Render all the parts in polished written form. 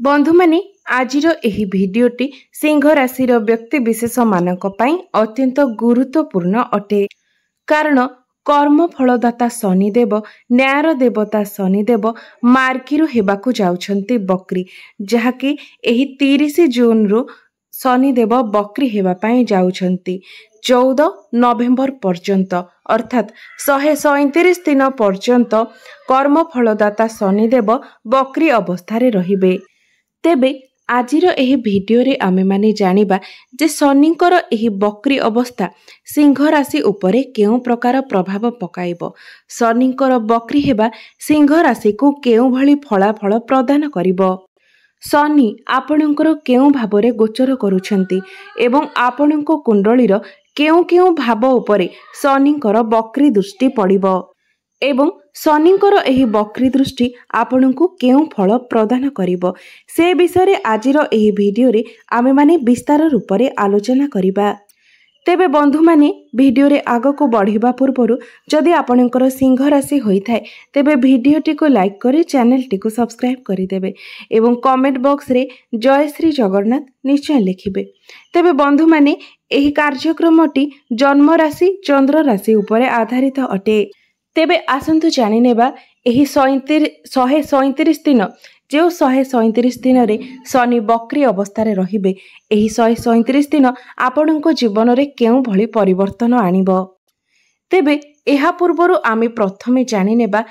बंधु माने आजिर एही भिडियोटी सिंह राशि व्यक्ति विशेष मानक पई अत्यंत गुरुत्वपूर्ण अटे। कारण कर्म फलदाता शनिदेव न्यायर देवता शनिदेव मार्कीरु हेबाकु जाउछंती बकरी, जहाँकि एही 30 जून रु शनिदेव बकरी हेबा पई जाउछंती 14 नवेम्बर पर्यंत, अर्थात 137 दिन पर्यंत कर्म फलदाता शनिदेव बकरी अवस्था रहिबे। तेबे आजिर एही भिडियोरे आमे माने जानिबा जे शनिंकर एही बकरी अवस्था सिंह राशि उपरे केउ प्रकार प्रभाव पकाइबो। शनिंकर बकरी हेबा सिंह राशि को केउ भली फलाफल प्रदान करिबो। शनि आपणकर केउ भावरे गोचर करूछंती एवं आपणको कुंडलीर केउ केउ भाव उपरे शनिंकर बकरी दृष्टि पड़िबो एवं शनिंकर एही बकरी दृष्टि आपणको केउ फल प्रदान करिबो से विषय आजिर एही भिडियोरे आमे माने विस्तार रूपरे आलोचना करिबा। तेबे बंधु माने भिडियोरे आगको बढ़िबा पूर्वरु जदि आपणकर सिंह राशि होइथाय तेबे भिडियोटी को लाइक करी चैनलटी को सब्सक्राइब करि देबे एवं कमेंट बॉक्स रे जय श्री जगन्नाथ निश्चय लिखिबे। तेबे बंधु माने एही कार्यक्रमटी जन्म राशि चंद्र राशि उपरे आधारित अटे। तेबे आसंतु जानि नेबा एही 137 दिन जो 137 दिन रे शनि बकरी अवस्था रे रहिबे, एही 137 दिन आपणको जीवन रे केउ भली परिवर्तन आनिबो। तेबे एहा पूर्वरु आमे प्रथमे जानि नेबा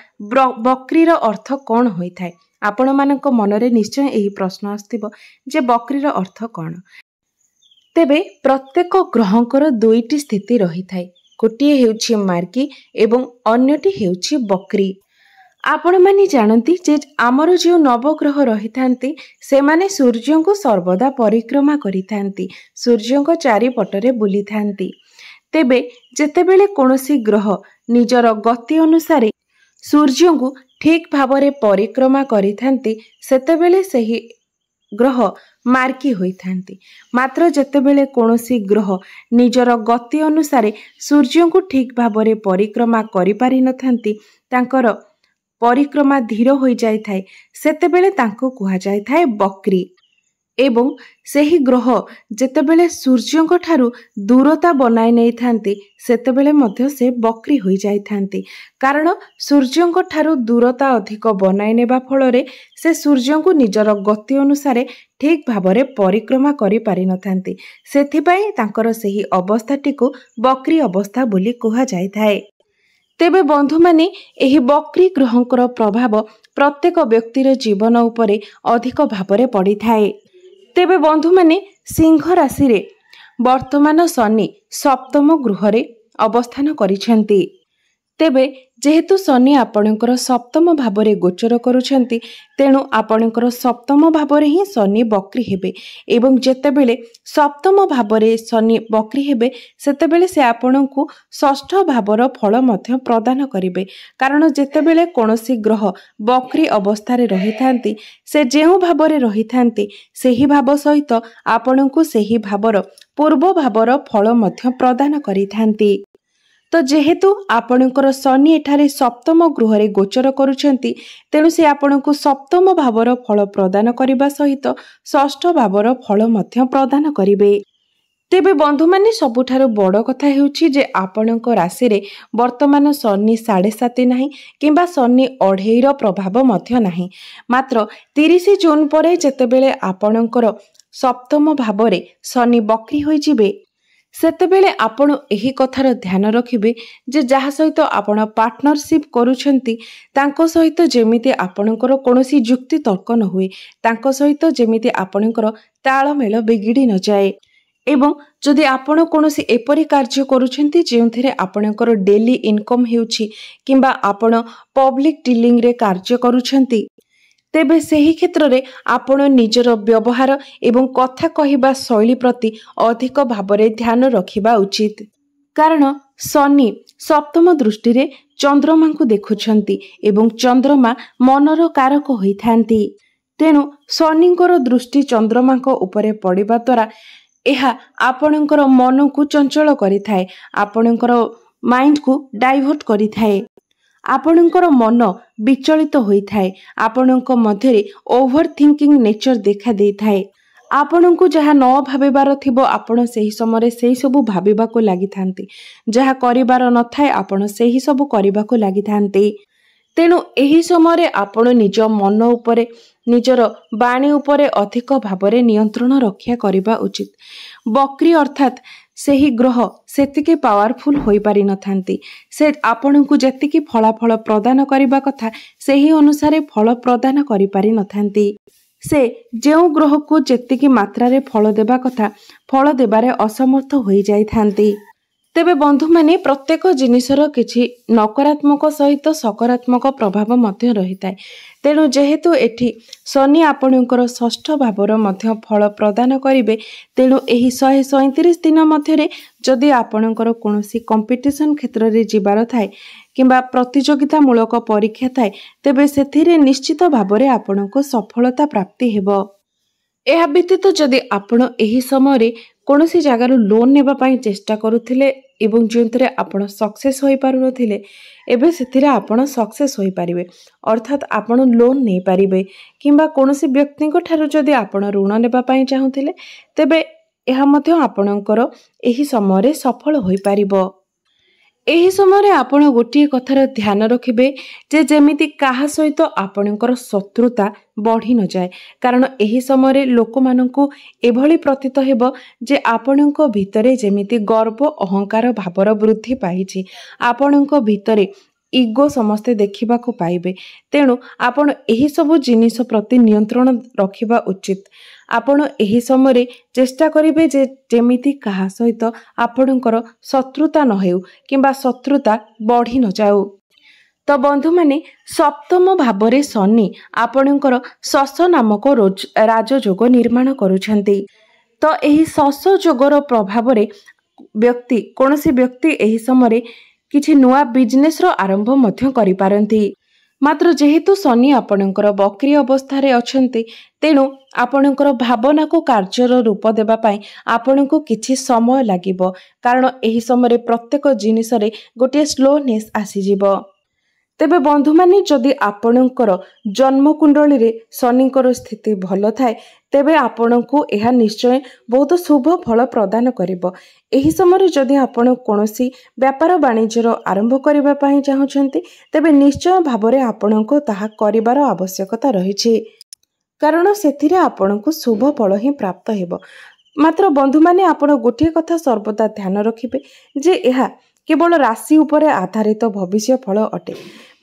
बकरीर अर्थ कोन होइथाय। आपण मानक मनरे निश्चय एही प्रश्न आस्तिबो जे बकरीर अर्थ कोन। तेबे प्रत्येक ग्रहंकर दुईटी स्थिति रहिथाय, गोटिए हेउछि मार्की एवं अन्यटी हेउछि बकरी। आपण माने जानती जे आमर जो नवग्रह रही थांती से माने सूर्य को सर्वदा परिक्रमा करि थांती, सूर्य को चारिपटरे बुली थांती। तेबे जेतेबेले कोनोसी ग्रह निजर गति अनुसारे सूर्य को ठीक भावरे परिक्रमा करि थांती सेतेबेले सही ग्रह मार्की होई थांती। मात्र जेतेबेले कोनोसी ग्रह निजर गति अनुसारे सूर्य को ठीक भावरे परिक्रमा करि पारि न थांती, तांकर परिक्रमा धीर हो जाय थाए, सेतेबेले तांको कुहा जाय थाए बकरी। एवं सेही ग्रह जेतेबेले सूर्यंक ठारू दूरता बनाय नै थांती सेतेबेले मध्य से बकरी हो जाय थांती। कारण सूर्यंक ठारू दूरता अधिक बनाय नेबा फलरे से सूर्यंको निजर गति अनुसारे ठीक भावरे परिक्रमा करि पारि न थांती, सेथिपई तांकर सेही अवस्थाटी को बकरी अवस्था बोली कुहा जाय थाए। तेबे बंधु माने एही बकरी ग्रहंकर प्रभाव प्रत्येक व्यक्तिर जीवन उपरे अधिक भावरे पड़ी थाए। तेबे बंधु माने सिंह राशि रे वर्तमान शनि सप्तम गृहरे अवस्थान करिसेंती। तेबे जेहेतु शनि आपणकर सप्तम भावरे गोचर करुछंती तेणु आपणकर सप्तम भावरे ही शनि बकरी हेबे एवं जेतेबेले सप्तम भावरे शनि बकरी हेबे सेतेबेले से आपणको षष्ठ भावर फल मध्य प्रदान करिवे। कारण जेतेबेले कोनोसी ग्रह बकरी अवस्था रे रही थांती से जेउ भावरे रही थांती सेही भाव सहित आपणको सेही भावर पूर्व भावर फल मध्य प्रदान करि थांती। तो जेहेतु आपणकर शनि एठारे सप्तम गृहरे गोचर करुछंती तेणु से आपणको सप्तम भावर फल प्रदान करिबा सहित षष्ठ भावर फल मध्य प्रदान करिवे। तेबे बंधु माने सबुठारु बड़ कथा हेउछि जे आपणक राशि रे वर्तमान शनि 7.5 नाही किंबा शनि 2.5 प्रभाव मध्य नाही। मात्र 30 जून परे जेतेबेले आपणकर सप्तम भावरे शनि बकरी होई जिवे सेतेबेले आपण एही कथार ध्यान रखिबे जे जहा सहित आपण पार्टनरशिप करूछंती तांको सहित जेमिति आपणकर कोनोसी जुक्ति तर्क न हुए, तांको सहित जेमिति आपणकर ताळमेळ बिगिड़ी न जाए। एवं जदि आपण कोनोसी एपरि कार्य करूछंती जेउथिरे आपणकर डेली इनकम हेउछि किंबा आपण पब्लिक डीलिंग रे कार्य करूछंती तेबे सेही क्षेत्र रे आपण निजर व्यवहार एवं कथा कहिबा शैली प्रति अधिक भावरे ध्यान रखिबा उचित। कारण शनि सप्तम दृष्टि रे चंद्रमा को देखुछंती एवं चंद्रमा मनर कारक होई थांती। तेणु शनिंकर दृष्टि चंद्रमा को उपरे पड़िबा द्वारा एहा आपणकर मन को चंचल करि थाए, आपणकर माइंड को डाइवर्ट करि थाए। ଆପଣଙ୍କର ମନ ବିଚଳିତ ହୋଇଥାଏ। ଆପଣଙ୍କ ମଧ୍ୟରେ ଓଭର ଥିଙ୍କିଂ ନେଚର ଦେଖା ଦେଇଥାଏ। ଆପଣଙ୍କୁ ଯାହା ନ ଭାବିବାର ଥିବ ଆପଣ ସେହି ସମୟରେ ସେହି ସବୁ ଭାବିବାକୁ ଲାଗିଥାନ୍ତି। ଯାହା କରିବାର ନଥାଏ ଆପଣ ସେହି ସବୁ କରିବାକୁ ଲାଗିଥାନ୍ତି। ତେଣୁ ଏହି ସମୟରେ ଆପଣ ନିଜ ମନ ଉପରେ ନିଜର ବାଣୀ ଉପରେ ଅଧିକ ଭାବରେ ନିୟନ୍ତ୍ରଣ ରକ୍ଷା କରିବା ଉଚିତ। ବକ୍ରି ଅର୍ଥାତ୍ ସେହି ଗ୍ରହ ସେତିକି ପାୱାରଫୁଲ ହୋଇପାରିନଥାନ୍ତି। ସେ ଆପଣଙ୍କୁ ଯେତିକି ଫଳାଫଳ ପ୍ରଦାନ କରିବା କଥା ସେହି ଅନୁସାରେ ଫଳ ପ୍ରଦାନ କରିପାରିନଥାନ୍ତି। ସେ ଯେଉଁ ଗ୍ରହକୁ ଯେତିକି ମାତ୍ରାରେ ଫଳ ଦେବା କଥା ଫଳ ଦେବାରେ ଅସମର୍ଥ ହୋଇଯାଇଥାନ୍ତି। ତେବେ ବନ୍ଧୁମାନେ ପ୍ରତ୍ୟେକ ଜିନିଷର କିଛି ନକାରାତ୍ମକ ସହିତ ସକାରାତ୍ମକ ପ୍ରଭାବ ମଧ୍ୟ ରହିଥାଏ। ତେଣୁ ଯେହେତୁ ଏଠି ଶନି ଆପଣଙ୍କର ଷଷ୍ଠ ଭାବର ମଧ୍ୟ ଫଳ ପ୍ରଦାନ କରିବେ, ତେଣୁ ଏହି 137 ଦିନ ମଧ୍ୟରେ ଯଦି ଆପଣଙ୍କର କୌଣସି କମ୍ପିଟିସନ କ୍ଷେତ୍ରରେ ଯିବାର ଥାଏ କିମ୍ବା ପ୍ରତିଯୋଗିତାମୂଳକ ପରୀକ୍ଷା ଥାଏ, ତେବେ ସେଥିରେ ନିଶ୍ଚିତ ଭାବରେ ଆପଣଙ୍କୁ ସଫଳତା ପ୍ରାପ୍ତି ହେବ। ଏହା ବ୍ୟତୀତ ଯଦି ଆପଣ ଏହି ସମୟରେ କୌଣସି ଜାଗାରୁ ଲୋନ୍ ନେବା ପାଇଁ ଚେଷ୍ଟା କରୁଥିଲେ ଏବଂ ଯେଉଁଥିରେ ଆପଣ ସକ୍ସେସ୍ ହୋଇପାରୁନଥିଲେ, ଏବେ ସେଥିରେ ଆପଣ ସକ୍ସେସ୍ ହୋଇପାରିବେ। ଅର୍ଥାତ୍ ଆପଣ ଲୋନ୍ ନେଇପାରିବେ କିମ୍ବା କୌଣସି ବ୍ୟକ୍ତିଙ୍କ ଠାରୁ ଯଦି ଆପଣ ଋଣ ନେବା ପାଇଁ ଚାହୁଁଥିଲେ, ତେବେ ଏହା ମଧ୍ୟ ଆପଣଙ୍କର ଏହି ସମୟରେ ସଫଳ ହୋଇପାରିବ। ଏହି ସମୟରେ ଆପଣ ଗୋଟିଏ କଥାର ଧ୍ୟାନ ରଖିବେ ଯେ ଯେମିତି କାହା ସହିତ ଆପଣଙ୍କର ଶତ୍ରୁତା ବଢ଼ି ନଯାଏ। କାରଣ ଏହି ସମୟରେ ଲୋକମାନଙ୍କୁ ଏଭଳି ପ୍ରତୀତ ହେବ ଯେ ଆପଣଙ୍କ ଭିତରେ ଯେମିତି ଗର୍ବ ଅହଙ୍କାର ଭାବର ବୃଦ୍ଧି ପାଇଛି। ଆପଣଙ୍କ ଭିତରେ ଇଗୋ ସମସ୍ତେ ଦେଖିବାକୁ ପାଇବେ। ତେଣୁ ଆପଣ ଏହିସବୁ ଜିନିଷ ପ୍ରତି ନିୟନ୍ତ୍ରଣ ରଖିବା ଉଚିତ। ଆପଣ ଏହି ସମୟରେ ଚେଷ୍ଟା କରିବେ ଯେ ଯେମିତି କାହା ସହିତ ଆପଣଙ୍କର ଶତ୍ରୁତା ନ ହେଉ କିମ୍ବା ଶତ୍ରୁତା ବଢ଼ି ନଯାଉ। ତ ବନ୍ଧୁମାନେ ସପ୍ତମ ଭାବରେ ଶନି ଆପଣଙ୍କର ଶଶ ନାମକ ରାଜଯୋଗ ନିର୍ମାଣ କରୁଛନ୍ତି। ତ ଏହି ଶଶ ଯୋଗର ପ୍ରଭାବରେ କୌଣସି ବ୍ୟକ୍ତି ଏହି ସମୟରେ କିଛି ନୂଆ ବିଜନେସର ଆରମ୍ଭ ମଧ୍ୟ କରିପାରନ୍ତି। ମାତ୍ର ଯେହେତୁ ଶନି ଆପଣଙ୍କର ବକ୍ରି ଅବସ୍ଥାରେ ଅଛନ୍ତି, ତେଣୁ ଆପଣଙ୍କର ଭାବନାକୁ କାର୍ଯ୍ୟର ରୂପ ଦେବା ପାଇଁ ଆପଣଙ୍କୁ କିଛି ସମୟ ଲାଗିବ। କାରଣ ଏହି ସମୟରେ ପ୍ରତ୍ୟେକ ଜିନିଷରେ ଗୋଟିଏ ସ୍ଲୋନେସ୍ ଆସିଯିବ। ତେବେ ବନ୍ଧୁମାନେ ଯଦି ଆପଣଙ୍କର ଜନ୍ମକୁଣ୍ଡଳୀରେ ଶନିଙ୍କର ସ୍ଥିତି ଭଲ ଥାଏ, ତେବେ ଆପଣଙ୍କୁ ଏହା ନିଶ୍ଚୟ ବହୁତ ଶୁଭ ଫଳ ପ୍ରଦାନ କରିବ। ଏହି ସମୟରେ ଯଦି ଆପଣ କୌଣସି ବ୍ୟାପାର ବାଣିଜ୍ୟର ଆରମ୍ଭ କରିବା ପାଇଁ ଚାହୁଁଛନ୍ତି, ତେବେ ନିଶ୍ଚୟ ଭାବରେ ଆପଣଙ୍କୁ ତାହା କରିବାର ଆବଶ୍ୟକତା ରହିଛି। କାରଣ ସେଥିରେ ଆପଣଙ୍କୁ ଶୁଭ ଫଳ ହିଁ ପ୍ରାପ୍ତ ହେବ। ମାତ୍ର ବନ୍ଧୁମାନେ ଆପଣ ଗୋଟିଏ କଥା ସର୍ବଦା ଧ୍ୟାନ ରଖିବେ ଯେ ଏହା କେବଳ ରାଶି ଉପରେ ଆଧାରିତ ଭବିଷ୍ୟ ଫଳ ଅଟେ।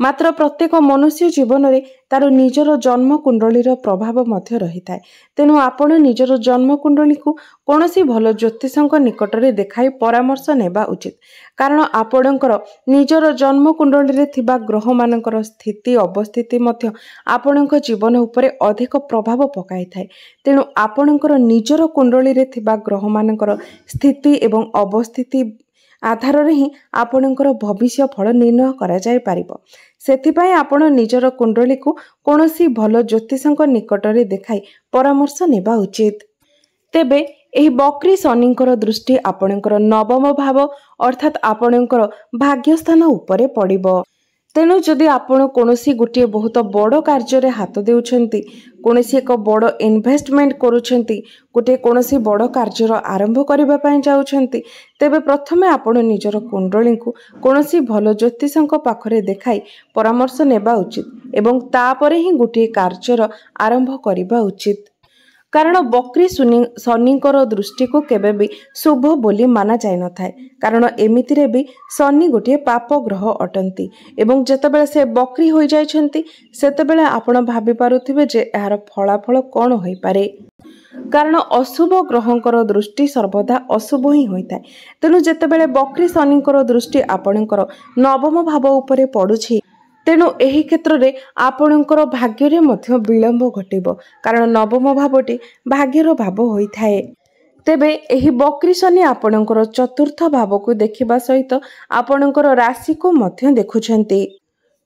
ମାତ୍ର ପ୍ରତ୍ୟେକ ମନୁଷ୍ୟ ଜୀବନରେ ତାର ନିଜର ଜନ୍ମକୁଣ୍ଡଳୀର ପ୍ରଭାବ ମଧ୍ୟ ରହିଥାଏ। ତେଣୁ ଆପଣ ନିଜର ଜନ୍ମକୁଣ୍ଡଳୀକୁ କୌଣସି ଭଲ ଜ୍ୟୋତିଷଙ୍କ ନିକଟରେ ଦେଖାଇ ପରାମର୍ଶ ନେବା ଉଚିତ। କାରଣ ଆପଣଙ୍କର ନିଜର ଜନ୍ମକୁଣ୍ଡଳୀରେ ଥିବା ଗ୍ରହମାନଙ୍କର ସ୍ଥିତି ଅବସ୍ଥିତି ମଧ୍ୟ ଆପଣଙ୍କ ଜୀବନ ଉପରେ ଅଧିକ ପ୍ରଭାବ ପକାଇଥାଏ। ତେଣୁ ଆପଣଙ୍କର ନିଜର କୁଣ୍ଡଳୀରେ ଥିବା ଗ୍ରହମାନଙ୍କର ସ୍ଥିତି ଏବଂ ଅବସ୍ଥିତି ଆଧାରରେ ହିଁ ଆପଣଙ୍କର ଭବିଷ୍ୟ ଫଳ ନିର୍ଣ୍ଣୟ କରାଯାଇପାରିବ। ସେଥିପାଇଁ ଆପଣ ନିଜର କୁଣ୍ଡଳୀକୁ କୌଣସି ଭଲ ଜ୍ୟୋତିଷଙ୍କ ନିକଟରେ ଦେଖାଇ ପରାମର୍ଶ ନେବା ଉଚିତ। ତେବେ ଏହି ବକ୍ରି ଶନିଙ୍କର ଦୃଷ୍ଟି ଆପଣଙ୍କର ନବମ ଭାବ ଅର୍ଥାତ୍ ଆପଣଙ୍କର ଭାଗ୍ୟସ୍ଥାନ ଉପରେ ପଡ଼ିବ। ତେଣୁ ଯଦି ଆପଣ କୌଣସି ଗୋଟିଏ ବହୁତ ବଡ଼ କାର୍ଯ୍ୟରେ ହାତ ଦେଉଛନ୍ତି, କୌଣସି ଏକ ବଡ଼ ଇନଭେଷ୍ଟମେଣ୍ଟ କରୁଛନ୍ତି, କୌଣସି ବଡ଼ କାର୍ଯ୍ୟର ଆରମ୍ଭ କରିବା ପାଇଁ ଯାଉଛନ୍ତି, ତେବେ ପ୍ରଥମେ ଆପଣ ନିଜର କୁଣ୍ଡଳୀଙ୍କୁ କୌଣସି ଭଲ ଜ୍ୟୋତିଷଙ୍କ ପାଖରେ ଦେଖାଇ ପରାମର୍ଶ ନେବା ଉଚିତ ଏବଂ ତାପରେ ହିଁ ଗୋଟିଏ କାର୍ଯ୍ୟର ଆରମ୍ଭ କରିବା ଉଚିତ। କାରଣ ବକ୍ରି ଶନିଙ୍କର ଦୃଷ୍ଟିକୁ କେବେ ବି ଶୁଭ ବୋଲି ମାନା ଯାଇନଥାଏ। କାରଣ ଏମିତିରେ ବି ଶନି ଗୋଟିଏ ପାପ ଗ୍ରହ ଅଟନ୍ତି ଏବଂ ଯେତେବେଳେ ସେ ବକ୍ରି ହୋଇଯାଇଛନ୍ତି, ସେତେବେଳେ ଆପଣ ଭାବିପାରୁଥିବେ ଯେ ଏହାର ଫଳାଫଳ କ'ଣ ହୋଇପାରେ। କାରଣ ଅଶୁଭ ଗ୍ରହଙ୍କର ଦୃଷ୍ଟି ସର୍ବଦା ଅଶୁଭ ହିଁ ହୋଇଥାଏ। ତେଣୁ ଯେତେବେଳେ ବକ୍ରି ଶନିଙ୍କର ଦୃଷ୍ଟି ଆପଣଙ୍କର ନବମ ଭାବ ଉପରେ ପଡ଼ୁଛି, ତେଣୁ ଏହି କ୍ଷେତ୍ରରେ ଆପଣଙ୍କର ଭାଗ୍ୟରେ ମଧ୍ୟ ବିଳମ୍ବ ଘଟିବ। କାରଣ ନବମ ଭାବଟି ଭାଗ୍ୟର ଭାବ ହୋଇଥାଏ। ତେବେ ଏହି ବକ୍ରି ଶନି ଆପଣଙ୍କର ଚତୁର୍ଥ ଭାବକୁ ଦେଖିବା ସହିତ ଆପଣଙ୍କର ରାଶିକୁ ମଧ୍ୟ ଦେଖୁଛନ୍ତି।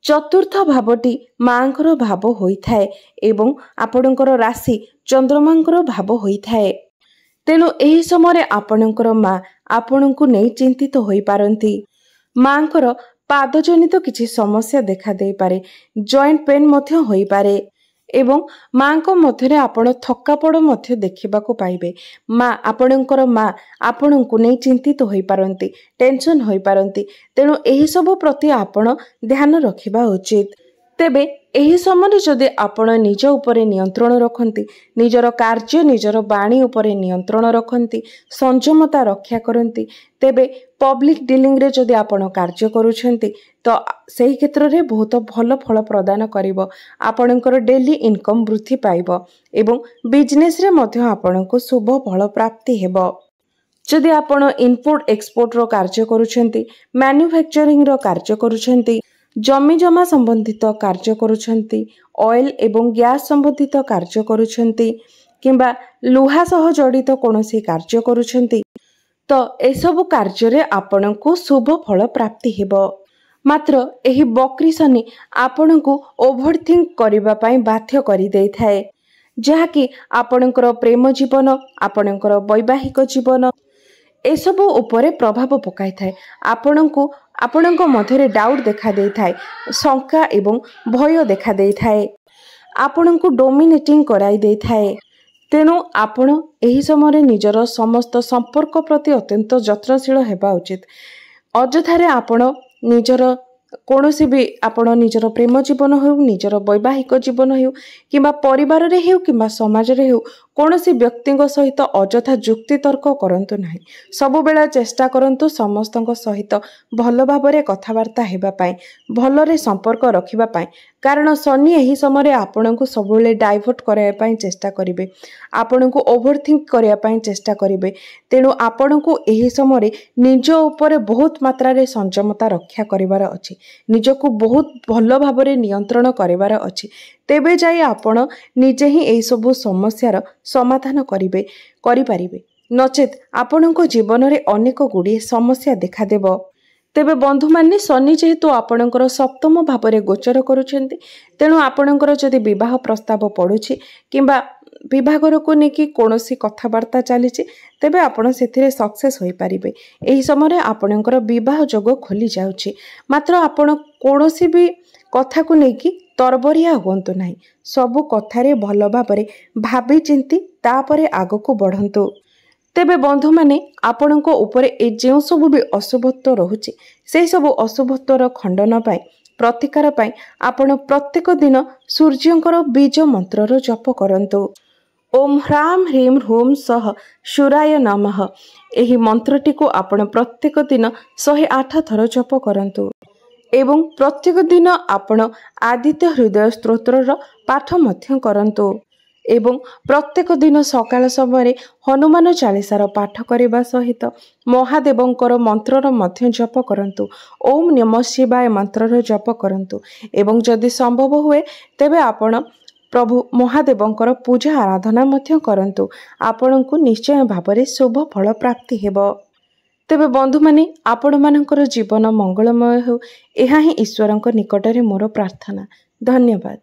ଚତୁର୍ଥ ଭାବଟି ମାଙ୍କର ଭାବ ହୋଇଥାଏ ଏବଂ ଆପଣଙ୍କର ରାଶି ଚନ୍ଦ୍ରମାଙ୍କର ଭାବ ହୋଇଥାଏ। ତେଣୁ ଏହି ସମୟରେ ଆପଣଙ୍କର ମା ଆପଣଙ୍କୁ ନେଇ ଚିନ୍ତିତ ହୋଇପାରନ୍ତି। ମାଙ୍କର पादजनित किछि समस्या देखा देई पारे, जॉइंट पेन मध्य होई पारे एवं माँ को मध्यरे आपण थकापड़ मध्य देखिबाकू पाइबे। माँ आपणकर माँ आपण को नहीं चिंतित होई पारंती, टेंशन होई पारंती। तेणु एही सब प्रति आपण ध्यान रखिबा उचित। तेबे एही समय जदि आपण निज उपरे नियंत्रण रखती, निजर कार्य निजर बाणी उपरे नियंत्रण रखती, संयमता रक्षा करती, तेबे पब्लिक डीलिंग रे जदि आपण कार्य करूछंती तो सही क्षेत्र रे बहुत भल फल प्रदान करिवो। आपणकर डेली इनकम वृद्धि पाइबो एवं बिजनेस रे मध्य आपणको शुभ फल प्राप्ति हेबो। जदि आपण इनपुट एक्सपोर्ट रो कार्य करूछंती, मैन्युफैक्चरिंग रो कार्य करूछंती, जमी जमा संबंधित कार्य करूछंती, ऑयल एवं गैस संबंधित कार्य करूछंती किंबा लुहा सह जड़ित कोनोसी कार्य करूछंती तो एसबु कार्य रे आपणको शुभ फल प्राप्ति हेबो। मात्र एही बकरी शनि आपणको ओवरथिंक करिबा पई बाध्य करि देई थाए, जहाँकि आपणकर प्रेम जीवन, आपणकर वैवाहिक जीवन एसबु उपरे प्रभाव पकाई थाए। आपणको आपणको मध्यरे डाउट देखा देई थाए, शंका एवं भय देखा देई थाए, आपणको डोमिनेटिंग कराई देई थाए। तेणु आपण एही समय निजर समस्त संपर्क प्रति अत्यंत यत्नशील हेबा उचित। अजथारे आपण निजर कौनसी भी आपण निजर प्रेम जीवन हो, निजर वैवाहिक जीवन हो किंबा परिवार रे हो किंबा समाज रे हो, कौनसी व्यक्ति सहित अजथा जुक्ति तर्क करंतु नाही। सब बेला चेष्टा करंतु समस्तक सहित भल भाबरे कथबार्ता हेबा पाई, भलरे संपर्क रखिबा पाई। कारण शनि एही समय आपण को सब बेले डाइवर्ट कराया पाई चेष्टा करिवे, आपण को ओवरथिंक कराया पाई चेष्टा करिवे। तेणु आपण को एही समय निज ऊपर बहुत मात्रा रे संयमता रक्षा करिवार अछि, निजको बहुत भल भाबरे नियंत्रण करिवार अछि। तेबे जाई आपण निजे ही एही सब समस्यार समाधान करिपारिबे। नचेत आपणको जीवन रे अनेक गुडी समस्या देखा देबो। तेबे बंधु माने शनि जेहेतु आपणकर सप्तम भावरे गोचर करूछंती, तेणु आपणकर जदि विवाह प्रस्ताव पड़ुछि किंबा विवाहर को नेकी कोनोसी कथबार्ता चलीछि, तेबे आपण सेथिरे सक्सेस होई पारिबे। एही समय आपणकर विवाह जोग खोली जाउछि। मात्र आपण कोनोसी भी कथा को नेकी तरबरिया होंतु नाही, सबु कथारे भल भाबरे भाबी चिंती तापरे आगको बढ़ंतु। तेबे बंधु माने आपणको उपरे ए जेउ सब भी अशुभत्व रहुछि, सेही सब अशुभत्वर खंडन पाई प्रतिकार पाई आपण प्रत्येक दिन सूर्यंकर बीज मंत्रर जप करंतु। ओम ह्राम ह्रीम ह्रूम सह शूराय नमः। एही मंत्रटी को आपण प्रत्येक दिन 108 थर जप करंतु एवं प्रत्येक दिन आपण आदित्य हृदय स्तोत्रर पाठ मध्य करंतु एवं प्रत्येक दिन सकाळ समय हनुमान चालीसार पाठ करने सहित महादेवंकर मंत्रर मध्य जप करंतु। ओम नमः शिवाय मंत्रर जप करंतु एवं जदि संभव हुए तेबे आपण प्रभु महादेवंकर पूजा आराधना मध्य करंतु। आपणको निश्चय भाବରେ शुभ फल प्राप्ति हेबो। तेबे बंधु माने आपण मानकर जीवन मंगलमय हो, एहा ही ईश्वरଙ୍କ निकटरे मोर प्रार्थना। धन्यवाद।